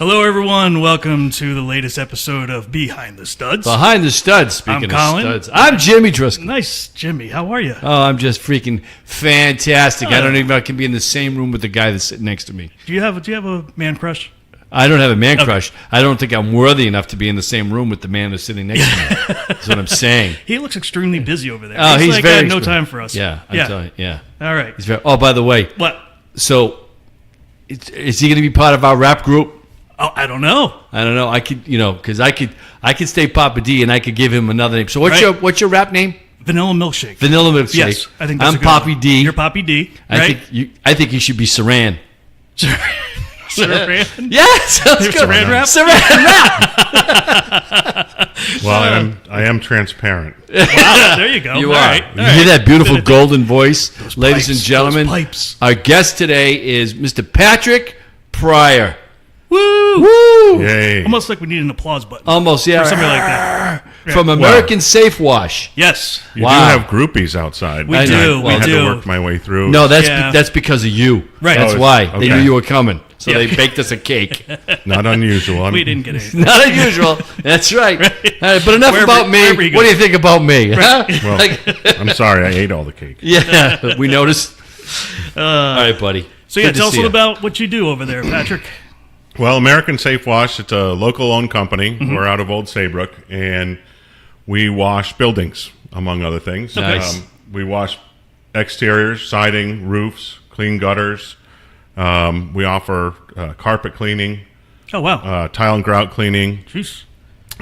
Hello, everyone. Welcome to the latest episode of Behind the Studs. Behind the Studs, speaking I'm Colin. of studs. I'm Jimmy Driscoll. Nice, Jimmy. How are you? Oh, I'm just freaking fantastic. I don't even know if I can be in the same room with the guy that's sitting next to me. Do you have a man crush? I don't have a man crush. I don't think I'm worthy enough to be in the same room with the man that's sitting next to me. That's what I'm saying. He looks extremely busy over there. Oh, he's like, very no time for us. Yeah, I'm telling you, yeah. All right. He's very. Oh, by the way. What? So, is he going to be part of our rap group? Oh, I don't know. I don't know. I could, because I could stay Papa D and I could give him another name. So what's your rap name? Vanilla Milkshake. Vanilla Milkshake. Yes, I think that's I'm a good Poppy one. D. You're Poppy D. Right? I think you should be Saran. Saran? Yes, that's good. Saran wrap? Saran wrap. Well, I am transparent. Wow, there you go. You All are. right. You hear that beautiful golden voice, ladies pipes, and gentlemen? those pipes. Our guest today is Mr. Patrick Pryor. Woo! Woo! Yay. Almost like we need an applause button. Almost, yeah. For somebody like that. From American Safe Wash. Yes. You Wow. do have groupies outside. We I do. know. We I had do. to work my way through. No, Yeah. that's because of you. Right. That's Oh, why. okay. They knew you were coming. So Yeah. they baked us a cake. Not unusual. We didn't get anything. Not unusual. That's right. All right, but enough Wherever- about me. wherever you What go. do you think about me? Huh? Well, I'm sorry. I ate all the cake. Yeah, we noticed. All right, buddy. So, yeah, Good to tell us a see little you. about what you do over there, Patrick. Well, American Safe Wash, it's a local-owned company. We're out of Old Saybrook, and we wash buildings, among other things. Nice. We wash exteriors, siding, roofs, clean gutters. We offer carpet cleaning, Oh, wow. tile and grout cleaning. Jeez.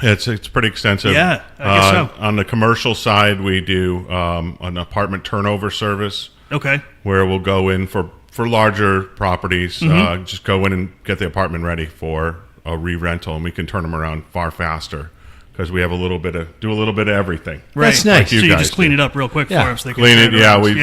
It's pretty extensive. Yeah, I guess so. On the commercial side, we do an apartment turnover service Okay. where we'll go in for larger properties, just go in and get the apartment ready for a re-rental, and we can turn them around far faster because we have do a little bit of everything. Right. That's nice. Like you So you guys just clean do. it up real quick Yeah. for them so they can Clean turn it, yeah. around. We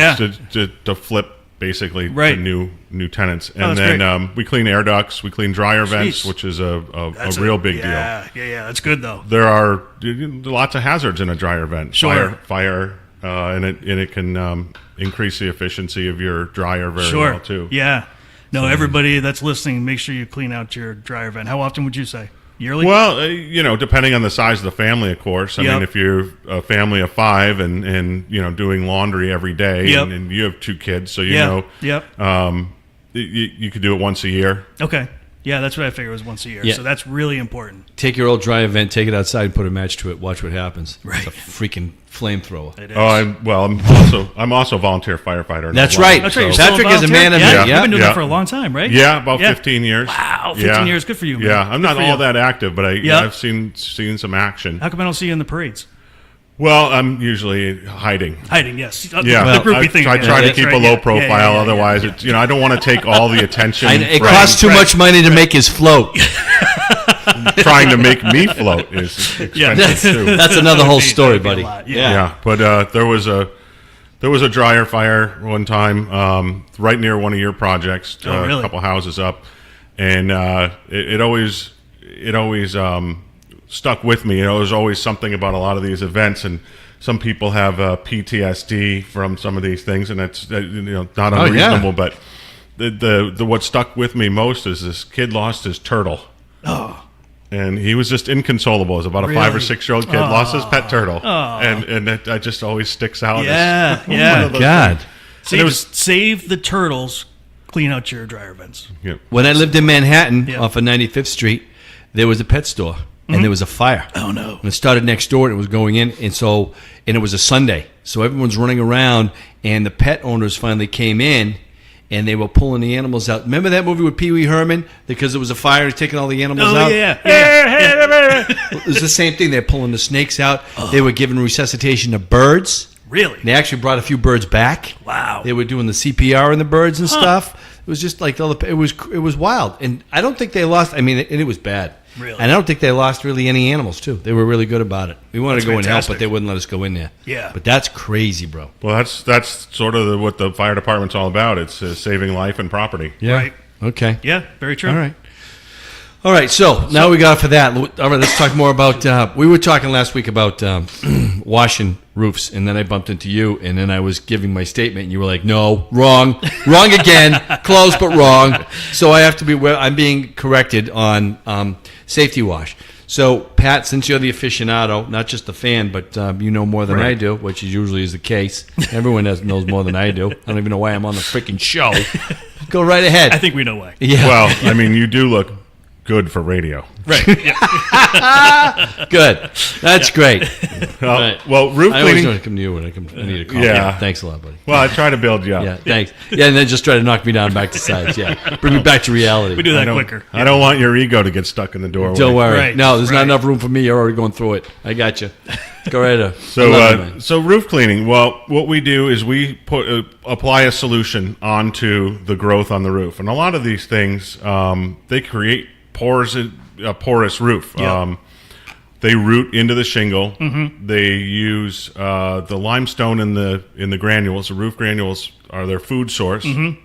to flip basically Right. to new tenants, and that's then great. we clean air ducts, we clean dryer vents, Jeez. which is a That's real big deal. Yeah, that's good, though. There are lots of hazards in a dryer vent. Sure. Fire, and it can increase the efficiency of your dryer very Sure. well too. Yeah. No, everybody that's listening, make sure you clean out your dryer vent. How often would you say? Yearly? Well, depending on the size of the family, of course. I Yep. mean, if you're a family of 5 and doing laundry every day, Yep. and you have 2 kids, so Yep. you could do it once a year. Okay. Yeah, that's what I figured was once a year. Yeah. So that's really important. Take your old dryer vent, take it outside, and put a match to it. Watch what happens. Right. It's a freaking flamethrower. It is. I'm also a volunteer firefighter. That's now. right. That's right. You're Patrick still a is a man of volunteer? men. You've been doing Yeah. that for a long time, right? Yeah, about Yeah. 15 years. Wow, 15 years. Good for you, man. Yeah, I'm not Good for all you. that active, but Yeah. I've seen some action. How come I don't see you in the parades? Well, I'm usually hiding. Hiding, yes. Yeah, The groupie thing. I try to That's keep right. a low Yeah. profile. Yeah. Otherwise, it's I don't want to take all the attention. It from costs too much money to make his float. trying to make me float is expensive too. That's another whole That'd be story, a buddy. lot, Yeah. Yeah, but there was a dryer fire one time right near one of your projects, Oh, really? a couple houses up, and it always stuck with me. There's always something about a lot of these events, and some people have PTSD from some of these things, and that's not Oh, yeah. unreasonable. But the what stuck with me most is this kid lost his turtle. Oh. And he was just inconsolable. As about a 5 or Really? 6-year-old kid lost his pet turtle, and that just always sticks out. Yeah, as one yeah. of those God. So And you it just save the turtles, clean out your dryer vents. Yeah. When I lived in Manhattan Yeah. off of 95th Street, there was a pet store, and there was a fire. Oh, no. And it started next door, and it was going in, and it was a Sunday. So everyone's running around, and the pet owners finally came in, and they were pulling the animals out. Remember that movie with Pee Wee Herman? Because there was a fire, he's taking all the animals Oh, out? yeah. It was the same thing. They're pulling the snakes out. They were giving resuscitation to birds. Really? They actually brought a few birds back. Wow. They were doing the CPR on the birds and stuff. It was just like it was wild. And I don't think they lost. I mean, it was bad. Really? And I don't think they lost really any animals too. They were really good about it. We wanted That's to go and help, fantastic. but they wouldn't let us go in there. Yeah. But that's crazy, bro. Well, that's sort of what the fire department's all about. It's saving life and property. Yeah. Right. Okay. Yeah, very true. All right. So now we got for that. All right. Let's talk more about. We were talking last week about washing roofs, and then I bumped into you, and then I was giving my statement, and you were like, "No, wrong again, close but wrong." So I have to be. I'm being corrected on safety wash. So Pat, since you're the aficionado, not just the fan, but you know more than I do, which usually is the case. Everyone knows more than I do. I don't even know why I'm on the freaking show. Go right ahead. I think we know why. Yeah. Well, I mean, you do look good for radio. Right. Yeah. Good. That's great. Well, Right. well, roof I always cleaning. want to come to you when I need a call. Yeah. Thanks a lot, buddy. Well, I try to build you up. Yeah, thanks. Yeah, and then just try to knock me down back to size. Yeah. Bring me back to reality. We do that I quicker. don't want your ego to get stuck in the doorway. Don't worry. Right, No, there's not right. enough room for me. You're already going through it. I got you. Go right ahead. So roof cleaning. Well, what we do is we apply a solution onto the growth on the roof, and a lot of these things they create pores, a porous roof. Yeah. They root into the shingle. Mm-hmm. They use the limestone in the granules. The roof granules are their food source, Mm-hmm.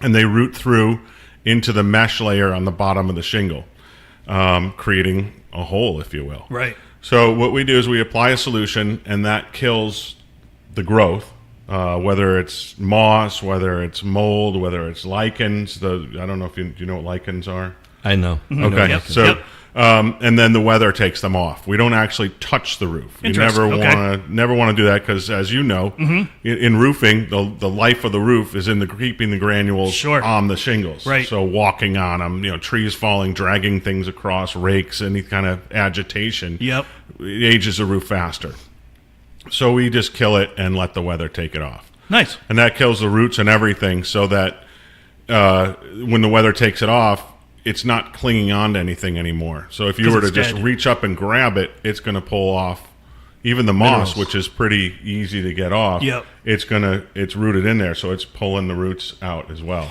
and they root through into the mesh layer on the bottom of the shingle, creating a hole, if you will. Right. So what we do is we apply a solution, and that kills the growth, whether it's moss, whether it's mold, whether it's lichens. I don't know if you know what lichens are. I know. Okay, Yep. so Yep. and then the weather takes them off. We don't actually touch the roof. You never Interesting. Okay. want to do that because, as you know, in roofing, the life of the roof is in keeping the granules Sure. on the shingles. Right. So walking on them, trees falling, dragging things across, rakes, any kind of agitation. Yep. It ages the roof faster. So we just kill it and let the weather take it off. Nice. And that kills the roots and everything so that when the weather takes it off, it's not clinging on to anything anymore. So if you 'Cause were to it's just dead. reach up and grab it, it's going to pull off even the moss, Minerals. which is pretty easy to get off. Yep. It's rooted in there, so it's pulling the roots out as well.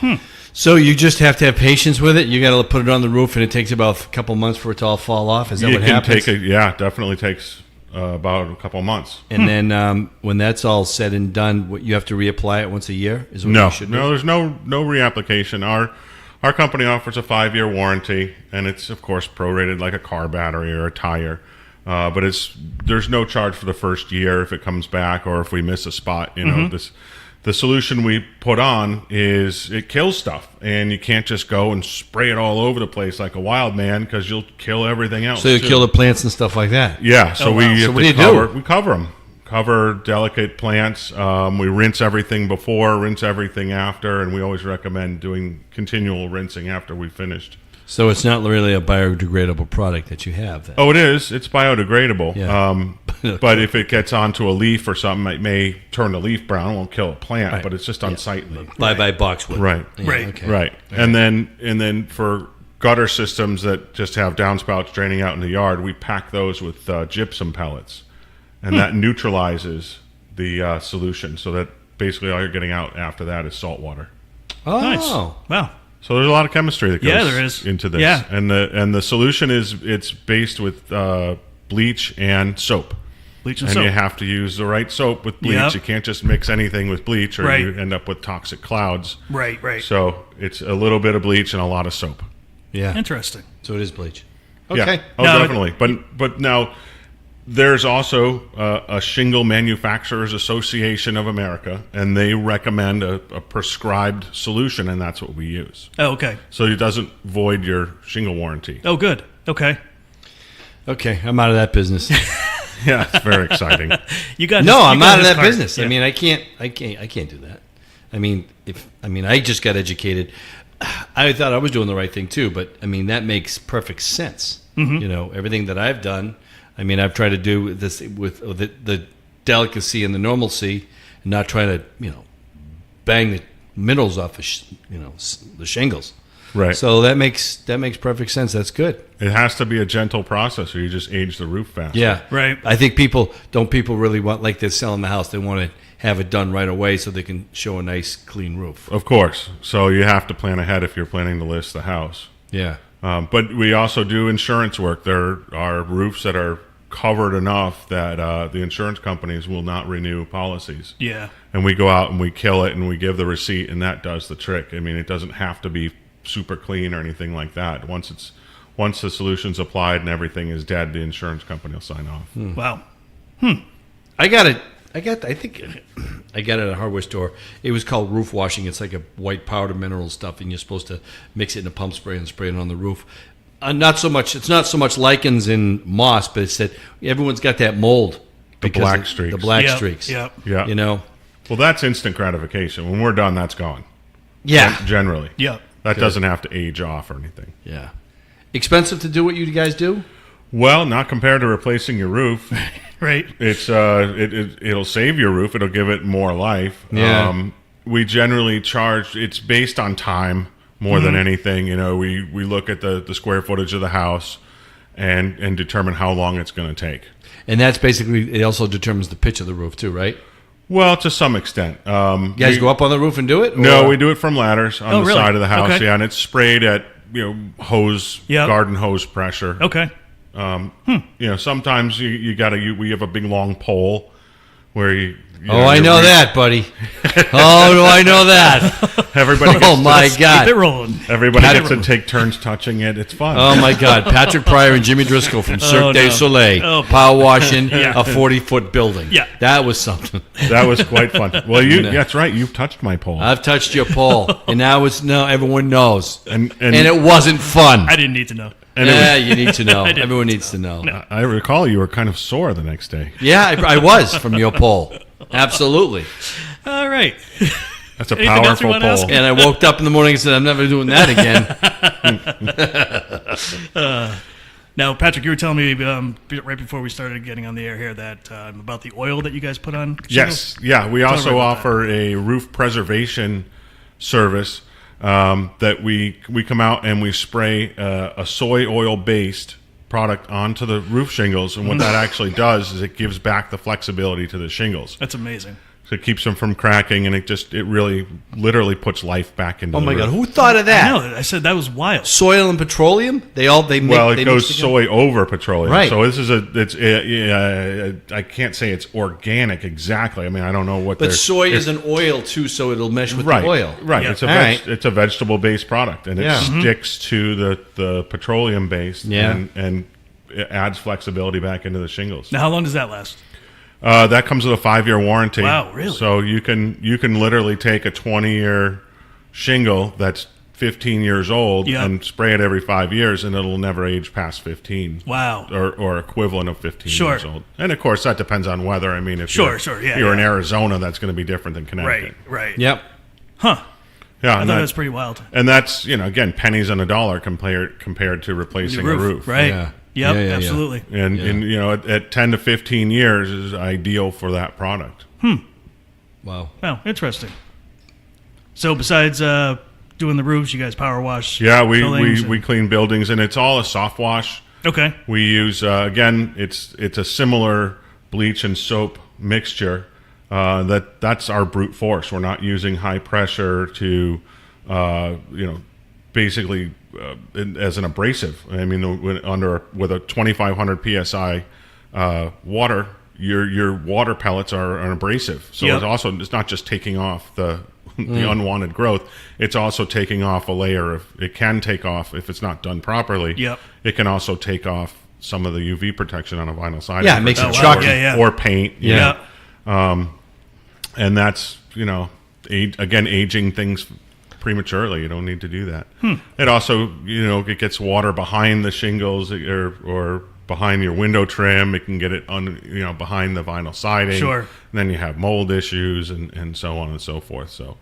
So you just have to have patience with it. You got to put it on the roof, and it takes about a couple months for it to all fall off. Is that You what can happens? definitely takes about a couple months. And then when that's all said and done, you have to reapply it once a year? Is what No, you should do? there's no reapplication. Our company offers a 5-year warranty, and it's of course prorated like a car battery or a tire. But there's no charge for the first year if it comes back or if we miss a spot. The solution we put on is it kills stuff, and you can't just go and spray it all over the place like a wild man because you'll kill everything else. So you too. kill the plants and stuff like that? Yeah, so Oh, we wow. have So to what do you cover, do? We cover them. Cover delicate plants. We rinse everything before, rinse everything after, and we always recommend doing continual rinsing after we've finished. So it's not really a biodegradable product that you have then? Oh, it is. It's biodegradable. Yeah. But if it gets onto a leaf or something, it may turn the leaf brown. It won't kill a plant, Right. but it's just unsightly. Bye-bye boxwood. Right. Yeah, Right. Okay. Right. And then for gutter systems that just have downspouts draining out in the yard, we pack those with gypsum pellets. And that neutralizes the solution so that basically all you're getting out after that is salt water. Oh. Nice. Wow. So there's a lot of chemistry that goes Yeah, there is. into this. Yeah. And the solution it's based with bleach and soap. Bleach and And soap. you have to use the right soap with bleach. Yep. You can't just mix anything with bleach or Right. you end up with toxic clouds. Right. So it's a little bit of bleach and a lot of soap. Yeah. Interesting. So it is bleach. Yeah. Okay. Oh, Now, definitely. But now there's also a Shingle Manufacturers Association of America, and they recommend a prescribed solution, and that's what we use. Oh, okay. So it doesn't void your shingle warranty. Oh, good. Okay. Okay. I'm out of that business. Yeah, it's very exciting. You got No, his- you I'm got out of his that card. business. Yeah. I mean, I can't do that. I mean, I just got educated. I thought I was doing the right thing too, but I mean, that makes perfect sense. Mm-hmm. Everything that I've done, I mean, I've tried to do this with the delicacy and the normalcy, and not try to, bang the minerals off of, the shingles. Right. So that makes perfect sense. That's good. It has to be a gentle process, or you just age the roof faster. Yeah. Right. I think people really want, like they're selling the house, they want to have it done right away so they can show a nice clean roof. Of course. So you have to plan ahead if you're planning to list the house. Yeah. But we also do insurance work. There are roofs that are covered enough that the insurance companies will not renew policies. Yeah. And we go out and we kill it and we give the receipt, and that does the trick. I mean, it doesn't have to be super clean or anything like that. Once the solution's applied and everything is dead, the insurance company will sign off. Wow. I got it. I think I got it at a hardware store. It was called roof washing. It's like a white powder mineral stuff, and you're supposed to mix it in a pump spray and spray it on the roof. Not so much. It's not so much lichens and moss, but it's that everyone's got that mold. The because black of streaks. The black Yep, streaks. yep. Yeah. You know. Well, that's instant gratification. When we're done, that's gone. Yeah. Generally. Yep. That doesn't have to age off or anything. Yeah. Expensive to do what you guys do? Well, not compared to replacing your roof. Right. It's it'll save your roof. It'll give it more life. Yeah. We generally charge. It's based on time more than anything. You know, we look at the square footage of the house and determine how long it's going to take. And that's basically, it also determines the pitch of the roof too, right? Well, to some extent. You guys go up on the roof and do it? No, or- we do it from ladders on Oh, the really? side of the house. Okay. Yeah, and it's sprayed at hose, Yep. garden hose pressure. Okay. Sometimes we have a big long pole where you Oh, I know that, buddy. Oh, do I know that? Everybody gets Oh, my Keep it God. rolling. everybody Patrick- gets to take turns touching it. It's fun. Oh, my God. Patrick Pryor and Jimmy Driscoll from Cirque du no. Soleil. Oh. Power washing a 40-foot building. Yeah. That was something. That was quite fun. Well, that's right. You've touched my pole. I've touched your pole, and now everyone knows. And it wasn't fun. I didn't need to know. Yeah, you need to know. didn't. Everyone needs to know. I recall you were kind of sore the next day. Yeah, I was from your pole. Absolutely. All right. That's a Anything else you powerful wanna ask? pole. And I woke up in the morning and said, I'm never doing that again. Now, Patrick, you were telling me right before we started getting on the air here that about the oil that you guys put on shingles? Yes. Yeah. We also about offer a roof preservation service that we come out and we spray a soy oil based product onto the roof shingles, and what that actually does is it gives back the flexibility to the shingles. That's amazing. So it keeps them from cracking, and it really literally puts life back into Oh the my roof. God, who thought of I that? know. I said that was wild. Soil and petroleum? They make, Well, they it goes mix together? soy over petroleum. Right. So this is I can't say it's organic exactly. I mean, I don't know what. But soy is an oil too, so it'll mesh with right, the oil. right. Yeah. It's a All right. it's a vegetable based product, and it Yeah. sticks to the petroleum based, Yeah. and it adds flexibility back into the shingles. Now, how long does that last? That comes with a 5-year warranty. Wow, really? So you can literally take a 20-year shingle that's 15 years old Yep. and spray it every 5 years, and it'll never age past 15. Wow. Or equivalent of 15 Sure. years old. And of course, that depends on weather. I mean, if Sure, you're, sure, yeah, you're in yeah. Arizona, that's going to be different than Connecticut. Right. Yep. Huh. Yeah, I and thought that was pretty wild. and that's again pennies on a dollar compared to replacing a roof. Right. Yeah. Yep, Yeah, yeah, yeah. absolutely. And at 10 to 15 years is ideal for that product. Wow. Wow, interesting. So besides doing the roofs, you guys power wash? Yeah, we buildings we clean buildings, and it's all a soft wash. Okay. We use again, it's a similar bleach and soap mixture. That's our brute force. We're not using high pressure to, basically as an abrasive. I mean, with a 2,500 psi water, your water pellets are an abrasive. So Yep. it's not just taking off the unwanted growth. It's also taking off a layer of. It can take off if it's not done properly. Yep. It can also take off some of the UV protection on a vinyl siding. Yeah, it makes Oh, it wow. chalky. Yeah. Or paint. you Yeah. know. And that's aging things prematurely. You don't need to do that. It also it gets water behind the shingles or behind your window trim. It can get it behind the vinyl siding. Sure. And then you have mold issues and so on and so forth. So.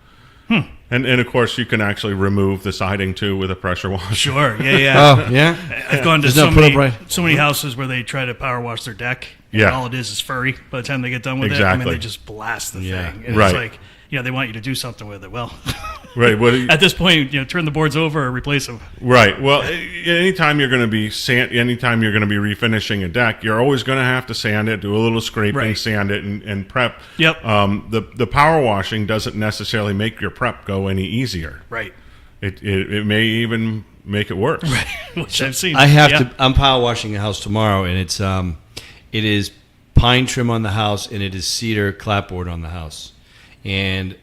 And of course you can actually remove the siding too with a pressure washer. Sure. Yeah. Oh, yeah? I've gone to Does so not put many, up right- so many houses where they try to power wash their deck. And Yeah. all it is furry by the time they get done with it. I Exactly. mean, they just blast the Yeah. thing. And Right. it's like, they want you to do something with it. Well, Right. at this point, turn the boards over or replace them. Right. Well, anytime you're going to be refinishing a deck, you're always going to have to sand it, do a little scraping, Right. sand it, and prep. Yep. The power washing doesn't necessarily make your prep go any easier. Right. It may even make it worse. Which I've seen. I have Yeah. to. I'm power washing a house tomorrow, and it is pine trim on the house, and it is cedar clapboard on the house, and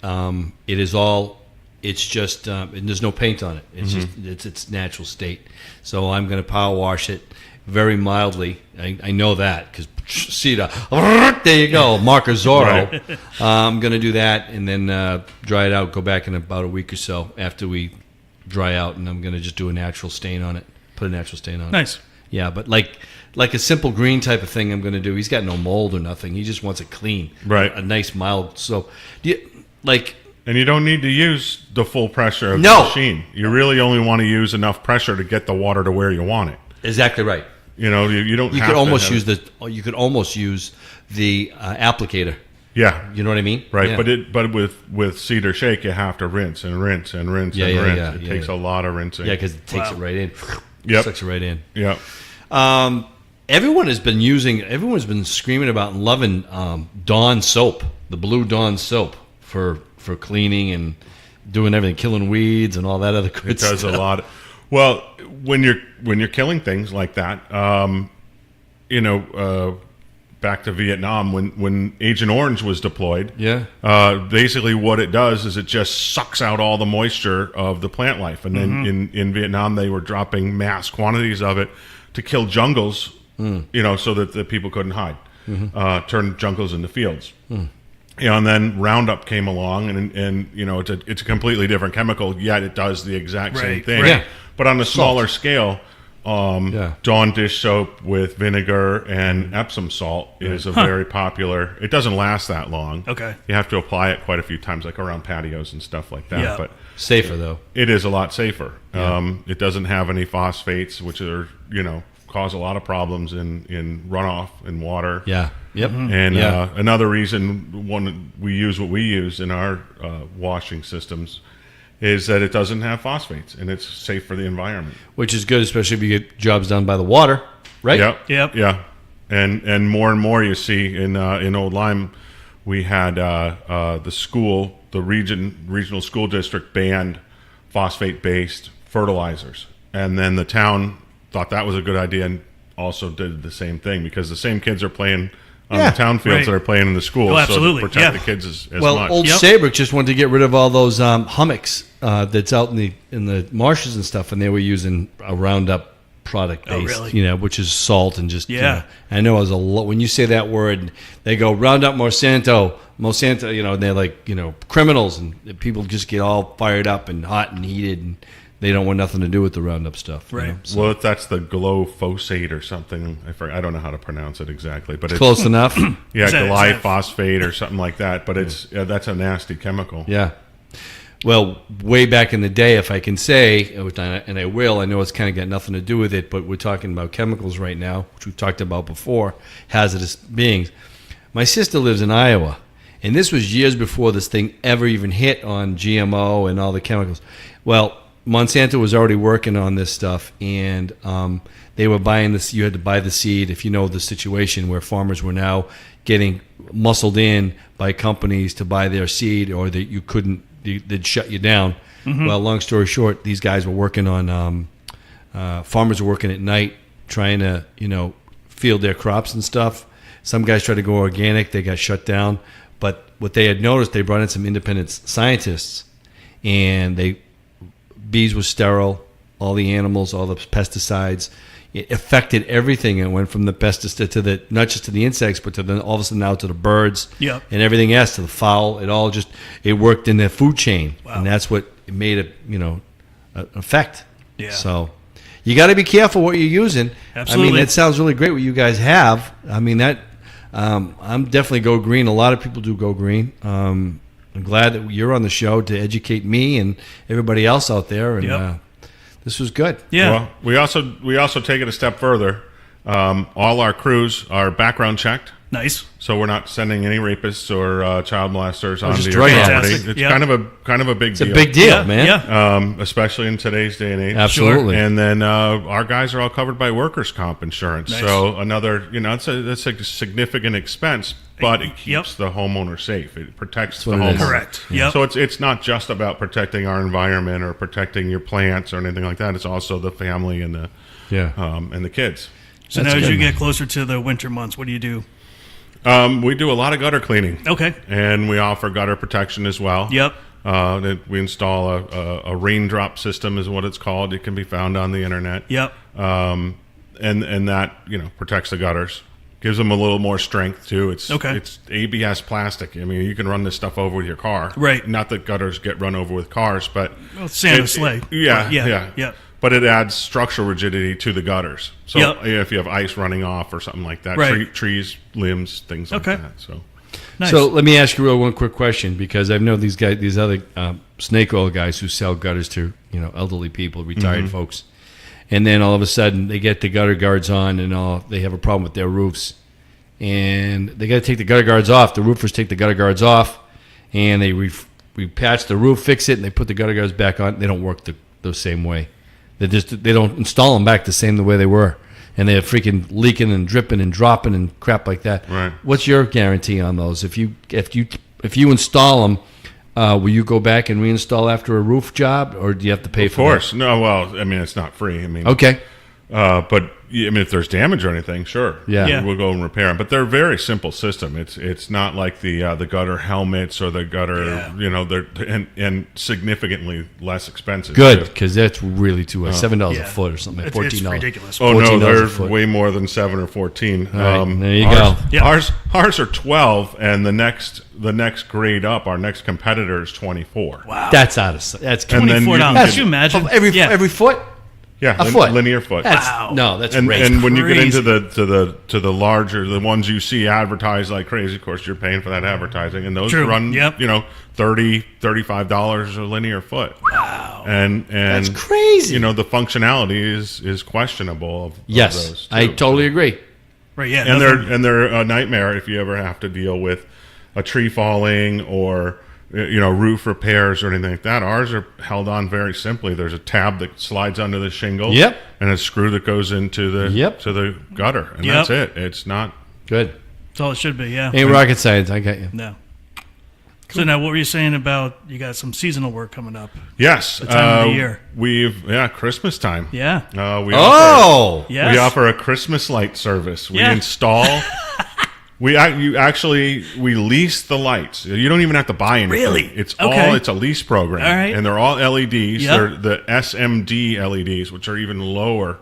it is all It's just and there's no paint on it. It's just it's its natural state. So I'm going to power wash it very mildly. I know that because Cedar. There you go, Marco Zorro. Right. I'm going to do that and then dry it out. Go back in about a week or so after we dry out, and I'm going to just do a natural stain on it. Put a natural stain on it. Nice. Yeah, but like a simple green type of thing I'm going to do. He's got no mold or nothing. He just wants it clean. Right. A nice mild. So, like... And you don't need to use the full pressure of No. the machine. You really only want to use enough pressure to get the water to where you want it. Exactly right. You know, you don't. You have could to almost have- use you could almost use the applicator. Yeah. You know what I mean? Right, Yeah. but with Cedar Shake, you have to rinse and rinse and rinse Yeah, and yeah, rinse. yeah, It yeah, takes yeah. a lot of rinsing. Yeah, because it takes it Wow. right in. Yep. Sucks it right in. Yeah. Everyone's been screaming about and loving Dawn soap, the blue Dawn soap for cleaning and doing everything, killing weeds and all that other good It does stuff. a lot. Well, when you're killing things like that, back to Vietnam when Agent Orange was deployed. Yeah. Basically, what it does is it just sucks out all the moisture of the plant life, and then in Vietnam they were dropping mass quantities of it to kill jungles, so that the people couldn't hide, turn jungles into fields. And then Roundup came along, and it's a completely different chemical, yet it does the exact same Right, thing. right. Yeah. But on a smaller scale, Yeah. Dawn dish soap with vinegar and Epsom salt is a very popular. It doesn't last that long. Okay. You have to apply it quite a few times, like around patios and stuff like that. Yeah. But Safer though. it is a lot safer. It doesn't have any phosphates, which are cause a lot of problems in runoff and water. Yeah. Yep. And Yeah. another reason we use in our washing systems is that it doesn't have phosphates and it's safe for the environment. Which is good, especially if you get jobs done by the water, right? Yep. Yeah. And more you see in Old Lyme, we had the regional school district banned phosphate-based fertilizers, and then the town thought that was a good idea and also did the same thing because the same kids are playing on Yeah, the town fields right. that are playing in the schools. Oh, absolutely, So to protect yeah. the kids as Well, much. Old Yep. Saybrook just wanted to get rid of all those hummocks that's out in the marshes and stuff, and they were using a Roundup product Oh, based, really? which is salt and just Yeah. I know it was a lot when you say that word, they go Roundup Monsanto, and they're like criminals, and people just get all fired up and hot and heated, and they don't want nothing to do with the Roundup stuff. Right. So, Well, that's the glyphosate or something. I don't know how to pronounce it exactly, but it's close enough. yeah, Is that- glyphosate or something like that. But that's a nasty chemical. Yeah. Well, way back in the day, if I can say, and I will, I know it's kind of got nothing to do with it, but we're talking about chemicals right now, which we've talked about before, hazardous beings. My sister lives in Iowa, and this was years before this thing ever even hit on GMO and all the chemicals. Well, Monsanto was already working on this stuff, and they were buying this. You had to buy the seed. If you know the situation where farmers were now getting muscled in by companies to buy their seed, or that you couldn't, they'd shut you down. Well, long story short, these guys were working on. Farmers were working at night, trying to field their crops and stuff. Some guys tried to go organic. They got shut down. But what they had noticed, they brought in some independent scientists, and bees were sterile, all the animals, all the pesticides. It affected everything. It went from the pesticide to not just to the insects, but to all of a sudden now to the birds Yep. and everything else, to the fowl. It worked in the food chain, Wow. and that's what it made it, an effect. Yeah. So you got to be careful what you're using. Absolutely. I mean, that sounds really great what you guys have. I mean, I'm definitely go green. A lot of people do go green. I'm glad that you're on the show to educate me and everybody else out there. And Yep. this was good. Yeah. Well, we also take it a step further. All our crews are background checked, Nice. so we're not sending any rapists or child molesters onto just your drug property. addicts. It's Yeah. kind of a big It's deal. a big deal, Yeah, man. yeah. Especially in today's day and age. Absolutely. And then our guys are all covered by workers' comp insurance. Nice. So another, that's a significant expense, but it keeps Yep. the homeowner safe. It protects the what it is. homeowner. Correct. Yep. So it's not just about protecting our environment or protecting your plants or anything like that. It's also the family and the kids. So That's now as good. you get closer to the winter months, what do you do? We do a lot of gutter cleaning. Okay. And we offer gutter protection as well. Yep. That we install a raindrop system is what it's called. It can be found on the internet. Yep. And that protects the gutters, gives them a little more strength too. It's ABS plastic. I mean, you can run this stuff over with your car. Right. Not that gutters get run over with cars, but Santa's sleigh. Yeah. But it adds structural rigidity to the gutters. So if you have ice running off or something like that, trees, limbs, things like that. So. Nice. So let me ask you one quick question, because I've known these other snake oil guys who sell gutters to elderly people, retired folks, and then all of a sudden they get the gutter guards on and they have a problem with their roofs, and they got to take the gutter guards off. The roofers take the gutter guards off, and they repatch the roof, fix it, and they put the gutter guards back on. They don't work the same way. They don't install them back the way they were. And they're freaking leaking and dripping and dropping and crap like that. Right. What's your guarantee on those? If you install them, will you go back and reinstall after a roof job, or do you have to pay for that? Of course. No, well, I mean, it's not free. I mean, okay. But I mean, if there's damage or anything, sure, Yeah. we'll go and repair them. But they're a very simple system. It's not like the gutter helmets or the gutter, they're and significantly less expensive. Good, because that's really too much. $7 a foot or something. $14. It's ridiculous. Oh no, $14 a they're foot. way more than 7 or 14. Right, there you go. Ours are 12, and the next grade up, our next competitor is 24. Wow. That's out of that's And then $24. you Could you imagine? every foot. Yeah, A foot. linear foot. That's no, that's and crazy. when you get into Crazy. the larger, the ones you see advertised like crazy, of course you're paying for that advertising, and those run $30-$35 a linear foot. Wow. And That's crazy. The functionality is questionable. Of Yes, those too. I totally agree. Right. Yeah. And they're a nightmare if you ever have to deal with a tree falling or roof repairs or anything like that. Ours are held on very simply. There's a tab that slides under the shingle. Yep. And a screw that goes into the gutter, and that's it. It's not Good. That's all it should be. Yeah. Ain't rocket science. I got you. No. So now, what were you saying about you got some seasonal work coming up? Yes, The time of the year. We've Christmas time. Yeah. We Yes. we offer a Christmas light service. We Yeah. install. We lease the lights. You don't even have to buy anything. Really? It's Okay. it's a lease program. All right. And they're all LEDs. Yep. They're the SMD LEDs, which are even lower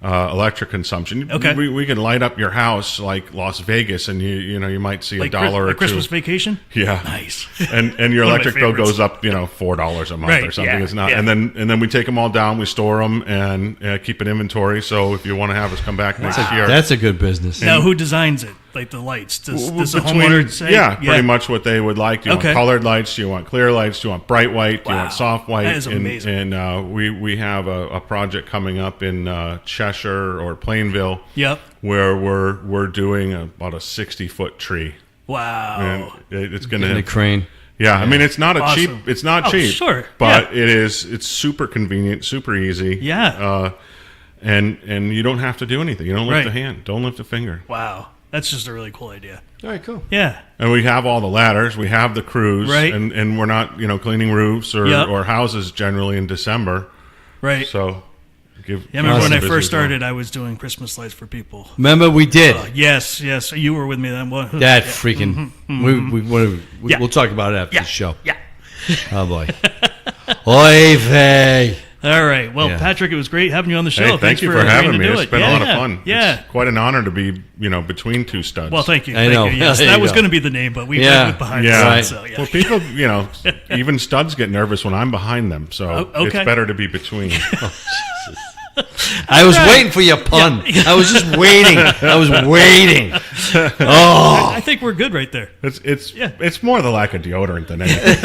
electric consumption. Okay. We can light up your house like Las Vegas, and you might see Like $1 or like Christmas two. vacation? Yeah. Nice. And your One of my electric bill favorites. goes up, $4 a month Right, or something. yeah, It's not, yeah. and then we take them all down, we store them, and keep an inventory. So if you want to have us come back next year, That's a good business. Now, who designs it? Like the lights? Does the between- homeowner say? yeah, pretty much what they would like. Do you Okay. want colored lights? Do you want clear lights? Do you want bright white? Do you Wow. want soft white? That is amazing. And we have a project coming up in Cheshire or Plainville. Yep. Where we're doing about a 60-foot tree. Wow. And it's in going the to. crane. Yeah, I mean it's not Awesome. cheap. It's not Oh, cheap. sure. But Yeah. it's super convenient, super easy. Yeah. And you don't have to do anything. You don't lift Right. a hand. Don't lift a finger. Wow. That's just a really cool idea. All right, cool. Yeah. And we have all the ladders. We have the crews. Right. And we're not cleaning roofs or, Yep. or houses generally in December. Right. So Yeah, I remember when I busy first as well. started, I was doing Christmas lights for people. Remember, we did. Yes. You were with me then. What? That freaking. Yeah. We'll talk about it after Yeah. the show. Yeah. Oh boy. Oy vey. All right. Well, Yeah. Patrick, it was great having you on the show. Hey, thank Thanks you for agreeing having to me. do It's it. been a lot of fun. Yeah. It's quite an honor to be, between two studs. Well, thank you. I know. Thank you. Yes, There that you was go. going to be the name, but we Yeah. went behind Yeah. the Right. scenes. So, yeah. Well, people, even studs get nervous when I'm behind them, so Oh, okay. it's better to be between. I was waiting for your pun. I was just waiting. I was waiting. Oh. I think we're good right there. It's more the lack of deodorant than anything.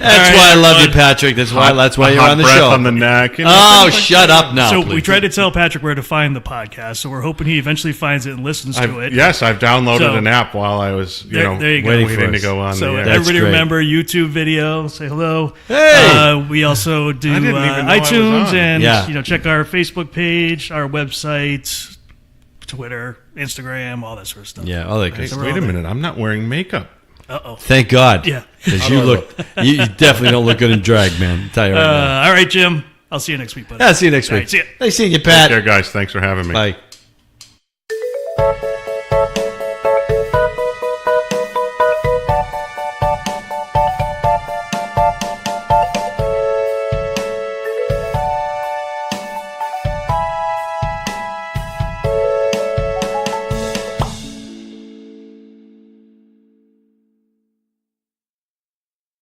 That's why I love you, Patrick. That's why you're Hot on the breath show. on the neck. Oh, shut up now. So please. we tried to tell Patrick where to find the podcast, so we're hoping he eventually finds it and listens to it. Yes, I've downloaded So- an app while I was, There you go. waiting waiting for to us. go on So the air. That's everybody great. remember YouTube video, say hello. Hey! We also do I didn't even know I was iTunes on. and Yeah. check our Facebook page, our website, Twitter, Instagram, all that sort of stuff. Yeah, all that Hey, good stuff. wait a minute, I'm not wearing makeup. Uh-oh. Thank God. Yeah. Because you definitely don't look good in drag, man. I'll tell you right now. All right, Jim. I'll see you next week, buddy. Yeah, see you next All week. right, see ya. Nice seeing you, Pat. Take care, guys. Thanks for having me. Bye.